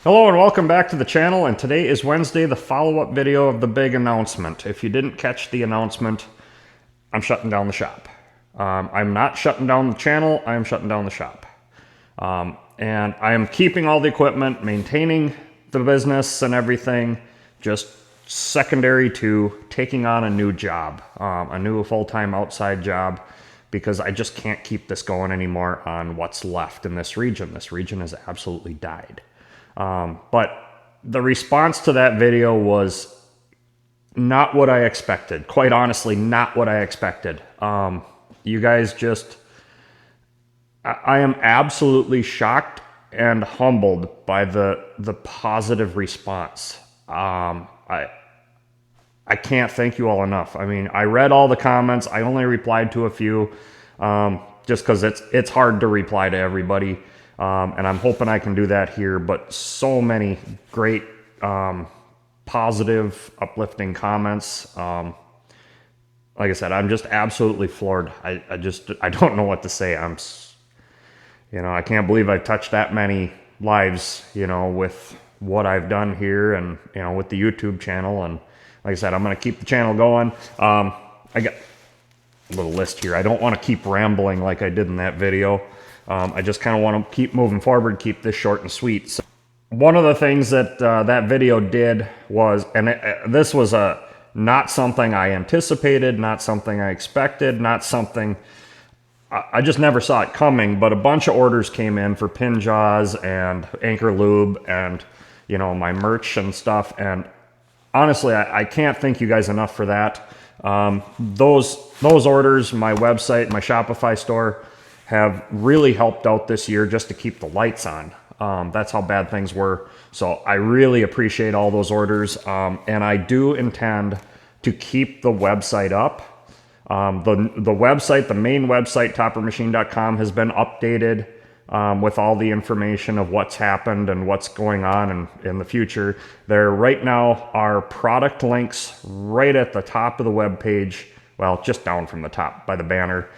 Hello and welcome back to the channel, and today is Wednesday, the follow-up video of the big announcement. If you didn't catch the announcement, I'm shutting down the shop. I'm not shutting down the channel, I am shutting down the shop. And I am keeping all the equipment, maintaining the business and everything, just secondary to taking on a new job, a new full-time outside job, because I just can't keep this going anymore on what's left in this region. This region has absolutely died. But the response to that video was not what I expected. Quite honestly, not what I expected. You guys just, I am absolutely shocked and humbled by the positive response. I can't thank you all enough. I mean, I read all the comments. I only replied to a few, just because it's hard to reply to everybody. And I'm hoping I can do that here, but so many great, positive, uplifting comments. Like I said, I'm just absolutely floored. I don't know what to say. I can't believe I've touched that many lives, with what I've done here and, with the YouTube channel. And like I said, I'm going to keep the channel going. I got a little list here. I don't want to keep rambling like I did in that video. I just kind of want to keep moving forward, keep this short and sweet. So one of the things that that video did was, and this was not something I anticipated, not something I expected, not something, I just never saw it coming, but a bunch of orders came in for pin jaws and anchor lube and, my merch and stuff. And honestly, I can't thank you guys enough for that. Those orders, my website, my Shopify store, have really helped out this year just to keep the lights on. That's how bad things were. So I really appreciate all those orders. And I do intend to keep the website up. The website, the main website, toppermachine.com, has been updated with all the information of what's happened and what's going on in the future. There right now are product links right at the top of the web page. Well, just down from the top by the banner.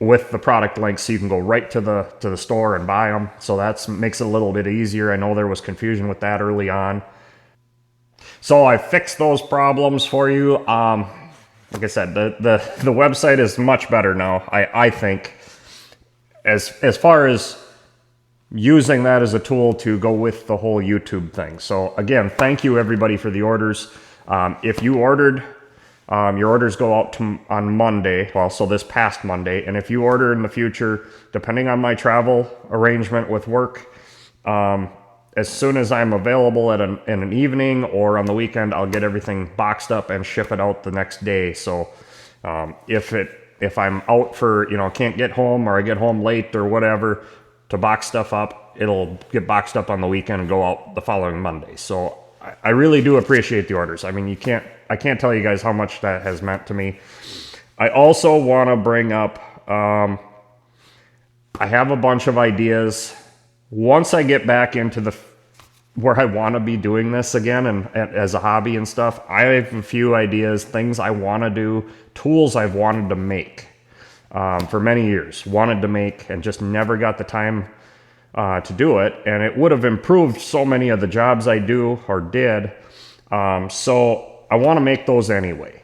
With the product links, so you can go right to the store and buy them. So that makes it a little bit easier. I know there was confusion with that early on. So I fixed those problems for you. Like I said, the website is much better now, I think, as far as using that as a tool to go with the whole YouTube thing. So again, thank you everybody for the orders. If you ordered, your orders go out on Monday, so this past Monday, and if you order in the future, depending on my travel arrangement with work, as soon as I'm available in an evening or on the weekend, I'll get everything boxed up and ship it out the next day. So if I'm out for, can't get home, or I get home late or whatever to box stuff up, it'll get boxed up on the weekend and go out the following Monday. So I really do appreciate the orders. I mean, I can't tell you guys how much that has meant to me. I also want to bring up, I have a bunch of ideas. Once I get back into where I want to be doing this again and as a hobby and stuff, I have a few ideas, things I want to do, tools I've wanted to make for many years. Wanted to make and just never got the time to do it, and it would have improved so many of the jobs I do or did. So I want to make those anyway.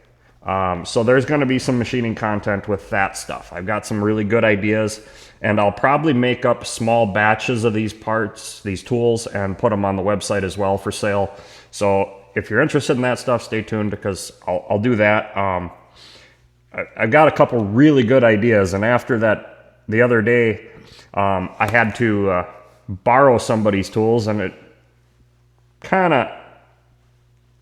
So there's going to be some machining content with that stuff. I've got some really good ideas, and I'll probably make up small batches of these parts, these tools, and put them on the website as well for sale. So if you're interested in that stuff, stay tuned, because I'll do that. I've got a couple really good ideas, and after that, the other day, I had to borrow somebody's tools, and it kind of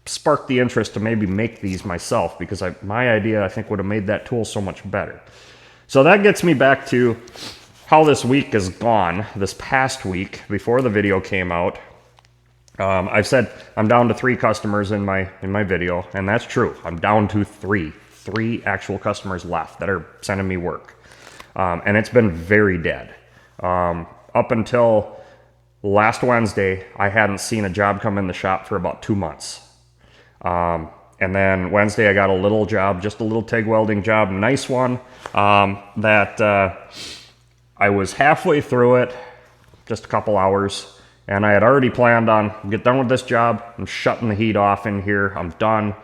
sparked the interest to maybe make these myself, because my idea, I think, would have made that tool so much better. So that gets me back to how this week is gone. This past week, before the video came out, I've said I'm down to 3 customers in my video, and that's true. I'm down to 3 actual customers left that are sending me work, and it's been very dead. Up until last Wednesday, I hadn't seen a job come in the shop for about 2 months. And then Wednesday I got a little job, just a little TIG welding job, nice one, that I was halfway through it, just a couple hours, And I had already planned on get done with this job. I'm shutting the heat off in here. I'm done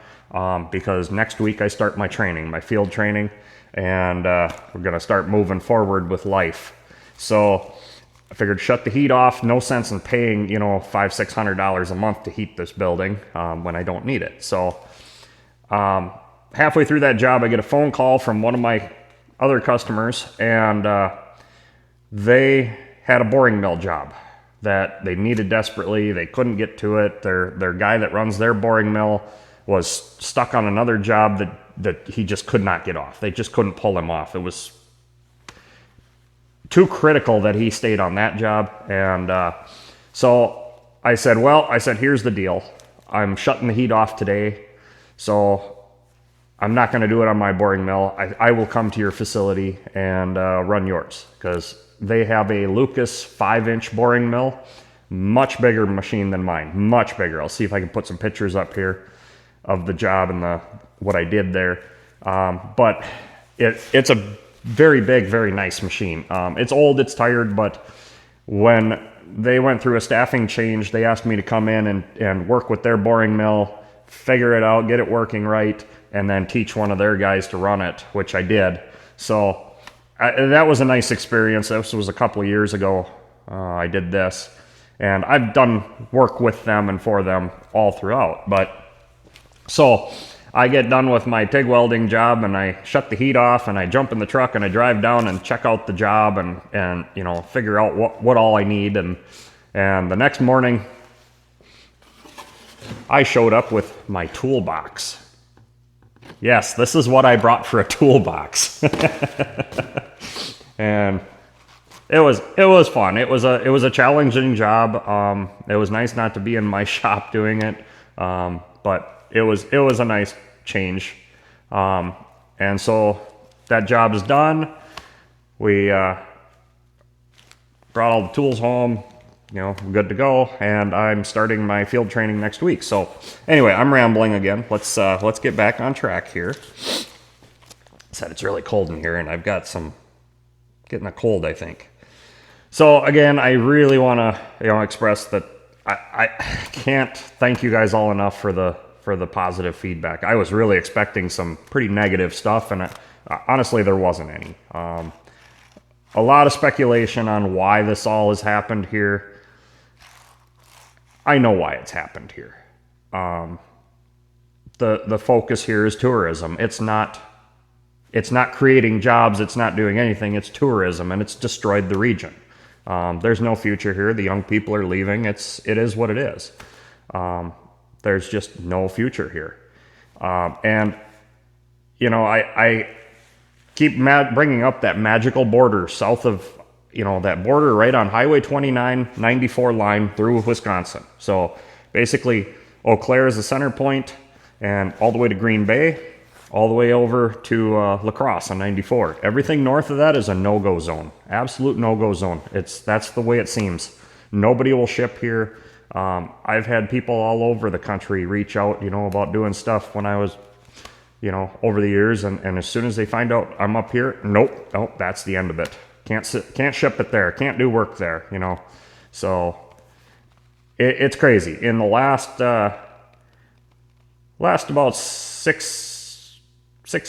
because next week I start my training, my field training, and we're going to start moving forward with life. So I figured shut the heat off. No sense in paying, you know, $500-600 a month to heat this building when I don't need it. So halfway through that job, I get a phone call from one of my other customers, and they had a boring mill job that they needed desperately. They couldn't get to it. Their guy that runs their boring mill was stuck on another job that he just could not get off. They just couldn't pull him off. It was too critical that he stayed on that job. And so I said, here's the deal. I'm shutting the heat off today, so I'm not going to do it on my boring mill. I will come to your facility and run yours, because they have a Lucas 5-inch boring mill, much bigger machine than mine, much bigger. I'll see if I can put some pictures up here of the job and what I did there. But it's a very big, very nice machine. It's old, it's tired, but when they went through a staffing change, they asked me to come in and work with their boring mill, figure it out, get it working right, and then teach one of their guys to run it, which I did. So that was a nice experience. This was a couple of years ago. I did this, and I've done work with them and for them all throughout. But so I get done with my TIG welding job, and I shut the heat off, and I jump in the truck, and I drive down and check out the job, and you know, figure out what all I need. And the next morning, I showed up with my toolbox. Yes, this is what I brought for a toolbox. And it was fun. It was a challenging job. It was nice not to be in my shop doing it, but it was a nice change. And so that job is done. We brought all the tools home. You know, I'm good to go, and I'm starting my field training next week. So anyway, I'm rambling again. Let's get back on track here. Said it's really cold in here, and I've got getting a cold, I think. So again, I really want to express that I can't thank you guys all enough for the positive feedback. I was really expecting some pretty negative stuff, and honestly, there wasn't any. A lot of speculation on why this all has happened here. I know why it's happened here. The focus here is tourism. It's not creating jobs. It's not doing anything. It's tourism, and it's destroyed the region. There's no future here. The young people are leaving. It is what it is. There's just no future here. And you know, I keep bringing up that magical border south of, you know, that border right on Highway 29, 94 line through Wisconsin. So basically, Eau Claire is the center point, and all the way to Green Bay, all the way over to La Crosse on 94. Everything north of that is a no-go zone, absolute no-go zone. That's the way it seems. Nobody will ship here. I've had people all over the country reach out, you know, about doing stuff when I was, you know, over the years, and as soon as they find out I'm up here, nope, that's the end of it. Can't ship it there. Can't do work there, you know. So it's crazy. In the last about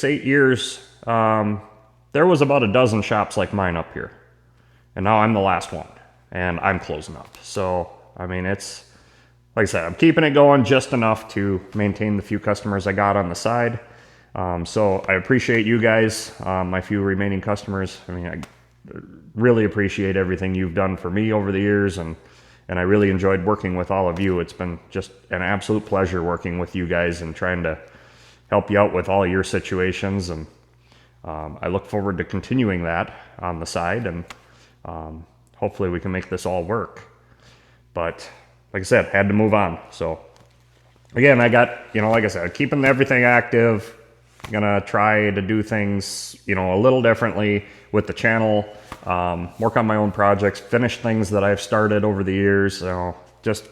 8 years, there was about a dozen shops like mine up here, and now I'm the last one, and I'm closing up. So I mean, it's like I said, I'm keeping it going just enough to maintain the few customers I got on the side. So I appreciate you guys, my few remaining customers. I mean, I really appreciate everything you've done for me over the years, and I really enjoyed working with all of you. It's been just an absolute pleasure working with you guys and trying to help you out with all your situations, and I look forward to continuing that on the side, and hopefully we can make this all work. But like I said, had to move on. So again, I got, you know, like I said, keeping everything active. Gonna try to do things, you know, a little differently with the channel, work on my own projects, finish things that I've started over the years, you know, just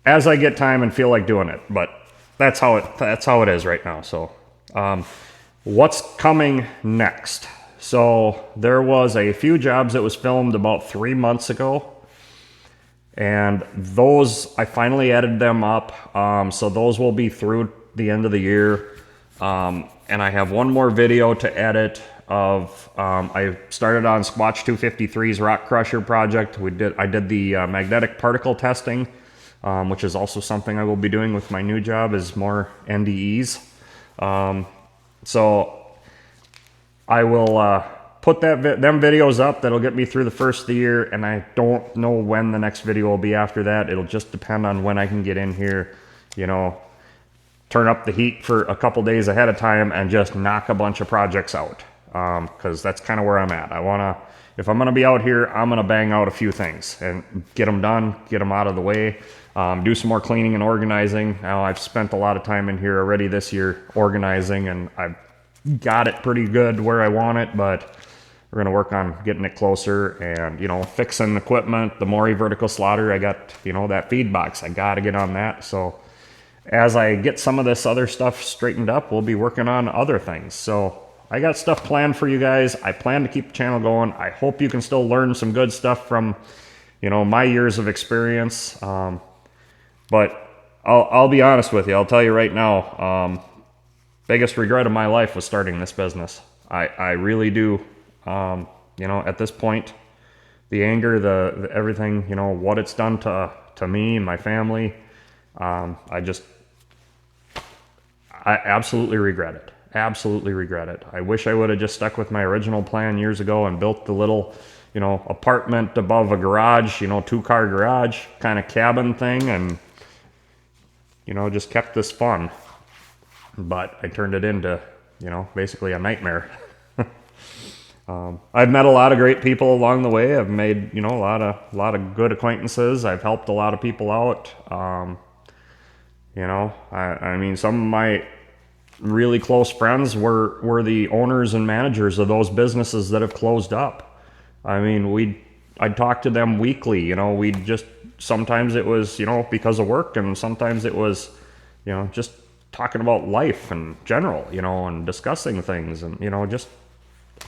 as I get time and feel like doing it. But that's how it is right now. So what's coming next? So there was a few jobs that was filmed about 3 months ago. And those, I finally edited them up. So those will be through the end of the year. And I have one more video to edit of, I started on Squatch 253's rock crusher project. I did the magnetic particle testing, which is also something I will be doing with my new job, is more NDEs. So I will put them videos up. That'll get me through the first of the year, and I don't know when the next video will be after that. It'll just depend on when I can get in here, you know, turn up the heat for a couple days ahead of time and just knock a bunch of projects out. Because that's kind of where I'm at. If I'm gonna be out here, I'm gonna bang out a few things and get them done, get them out of the way, do some more cleaning and organizing. Now, I've spent a lot of time in here already this year organizing, and I've got it pretty good where I want it, but we're gonna work on getting it closer and, you know, fixing equipment. The Mori vertical slaughter, I got, you know, that feed box. I gotta get on that. So as I get some of this other stuff straightened up, we'll be working on other things. So I got stuff planned for you guys. I plan to keep the channel going. I hope you can still learn some good stuff from, you know, my years of experience. But I'll be honest with you. I'll tell you right now, biggest regret of my life was starting this business. I really do. You know, at this point, the anger, the everything, you know, what it's done to me and my family, I absolutely regret it. Absolutely regret it. I wish I would have just stuck with my original plan years ago and built the little, you know, apartment above a garage, you know, 2-car garage kind of cabin thing, and, you know, just kept this fun. But I turned it into, you know, basically a nightmare. I've met a lot of great people along the way. I've made, you know, a lot of good acquaintances. I've helped a lot of people out. You know, I mean, some of my really close friends were the owners and managers of those businesses that have closed up. I mean, I'd talk to them weekly, you know, sometimes it was, you know, because of work, and sometimes it was, you know, just talking about life in general, you know, and discussing things, and, you know, just,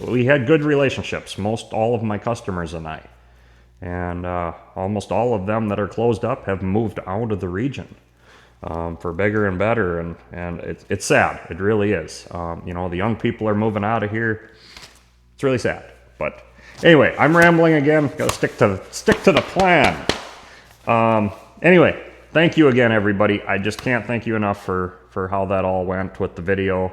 we had good relationships, most all of my customers and I. And almost all of them that are closed up have moved out of the region. For bigger and better, and it's sad. It really is. You know, the young people are moving out of here. It's really sad. But anyway, I'm rambling again. Got to stick to the plan. Anyway, thank you again, everybody. I just can't thank you enough for how that all went with the video.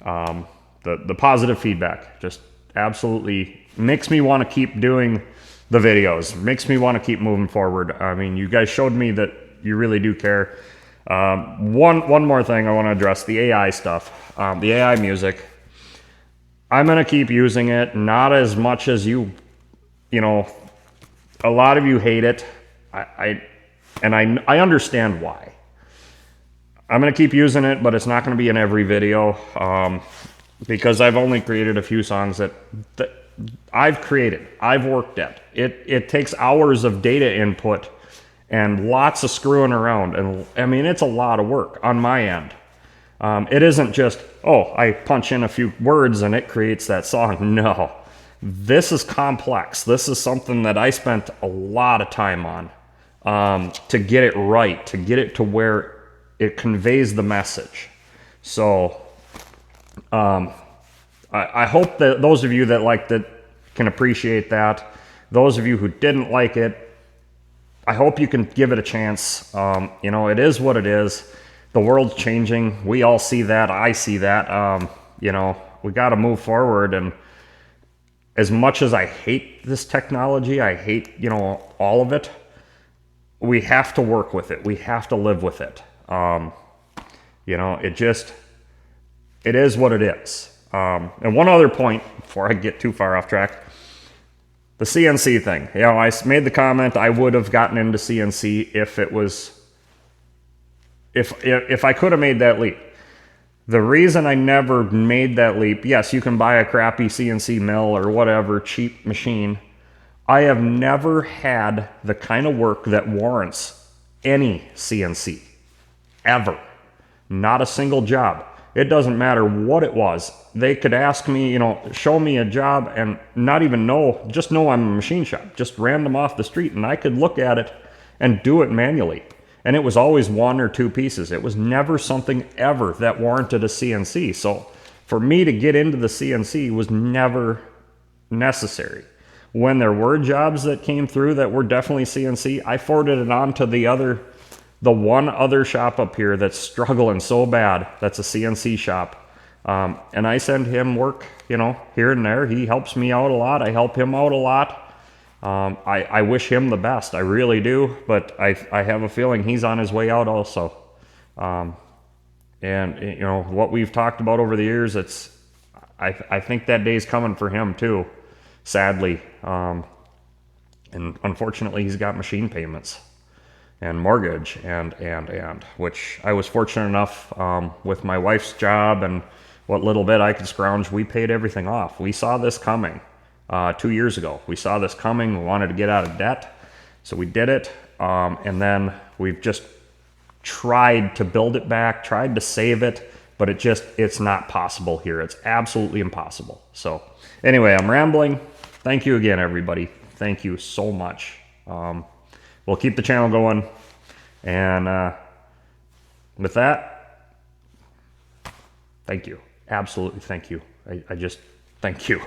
The positive feedback just absolutely makes me want to keep doing the videos. Makes me want to keep moving forward. I mean, you guys showed me that you really do care. One more thing I want to address, the AI stuff, the AI music. I'm going to keep using it, not as much as you know, a lot of you hate it. I understand why. I'm going to keep using it, but it's not going to be in every video, because I've only created a few songs that I've created, I've worked at. It takes hours of data input and lots of screwing around, and I mean, it's a lot of work on my end. It isn't just, oh, I punch in a few words and it creates that song. No, this is complex. This is something that I spent a lot of time on, to get it right, to get it to where it conveys the message. So I hope that those of you that liked it can appreciate that. Those of you who didn't like it, I hope you can give it a chance. You know, it is what it is. The world's changing. We all see that. I see that. You know, we got to move forward. And as much as I hate this technology, I hate, you know, all of it, we have to work with it. We have to live with it. You know, it is what it is. And one other point before I get too far off track. The CNC thing. You know, I made the comment I would have gotten into CNC if it was, if I could have made that leap. The reason I never made that leap, yes, you can buy a crappy CNC mill or whatever, cheap machine. I have never had the kind of work that warrants any CNC, ever. Not a single job. It doesn't matter what it was. They could ask me, you know, show me a job and not even know, just know I'm a machine shop, just random off the street, and I could look at it and do it manually. And it was always 1 or 2 pieces. It was never something ever that warranted a CNC. So for me to get into the CNC was never necessary. When there were jobs that came through that were definitely CNC, I forwarded it on to the one other shop up here that's struggling so bad. That's a CNC shop. And I send him work, you know, here and there. He helps me out a lot. I help him out a lot. I wish him the best. I really do. But I have a feeling he's on his way out also. And, you know, what we've talked about over the years, I think that day's coming for him too, sadly. And unfortunately, he's got machine payments and mortgage and which I was fortunate enough with my wife's job and what little bit I could scrounge, we paid everything off. We saw this coming 2 years ago. We saw this coming. We wanted to get out of debt, so we did it. And then we've just tried to build it back, tried to save it, but it's not possible here. It's absolutely impossible. So anyway, I'm rambling. Thank you again, everybody. Thank you so much. We'll keep the channel going. And with that, thank you. Absolutely thank you. I just thank you.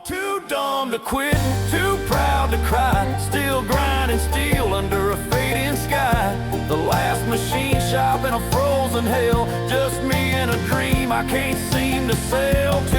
Too dumb to quit, too proud to cry, still grinding steel under a fading sky. The last machine shop in a frozen hell, just me and a dream I can't seem to sell to.